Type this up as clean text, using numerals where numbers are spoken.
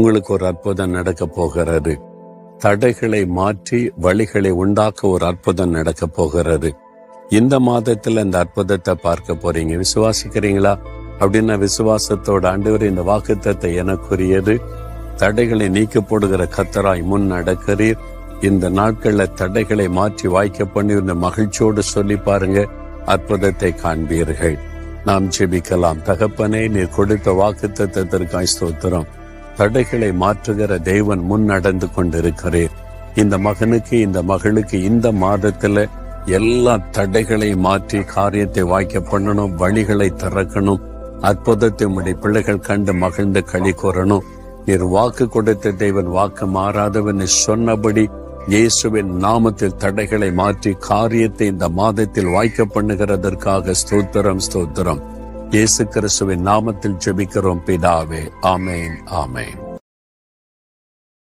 உங்களுக்கு ஒரு அற்புதம் நடக்க போகிறது. தடைகளை மாற்றி வழிகளை உண்டாக்க ஒரு அற்புதம் நடக்க போகிறது. இந்த மாதத்துல இந்த அற்புதத்தை பார்க்க போறீங்க. விசுவாசிக்கிறீங்களா? அப்படின்னா விசுவாசத்தோட ஆண்டவர் இந்த வாக்குத்தத்தத்தை எனக்குரியது, தடைகளை நீக்கி போடுகிற கர்த்தராய் முன் நடக்கிறீர். இந்த நாட்கள்ல தடைகளை மாற்றி வாய்க்க பண்ணி இந்த மகிழ்ச்சியோடு சொல்லி பாருங்க, அற்புதத்தை காண்பீர்கள். நாம் ஜெபிக்கலாம். தகப்பனே, நீர் கொடுத்த வாக்குத்தத்தத்திற்காய் ஸ்தோத்திரம். தடைகளை மாற்றுகிற தேவன் முன் நடந்து கொண்டிருக்கிறீர். இந்த மகனுக்கு இந்த மகளுக்கு இந்த மாதத்துல எல்லா தடைகளை மாற்றி காரியத்தை வாய்க்க பண்ணணும், வழிகளை திறக்கணும், அற்புதத்தை உடைய பிள்ளைகள் கண்டு மகிழ்ந்து களி கூறணும். நீர் வாக்கு கொடுத்த தேவன், வாக்கு மாறாதவன், சொன்னபடி இயேசுவின் நாமத்தில் தடைகளை மாற்றி காரியத்தை இந்த மாதத்தில் வாய்க்க பண்ணுகிறதற்காக ஸ்தோத்திரம் ஸ்தோத்திரம். இயேசு கிறிஸ்துவின் நாமத்தில் ஜெபிக்கிறோம் பிதாவே. ஆமேன், ஆமேன்.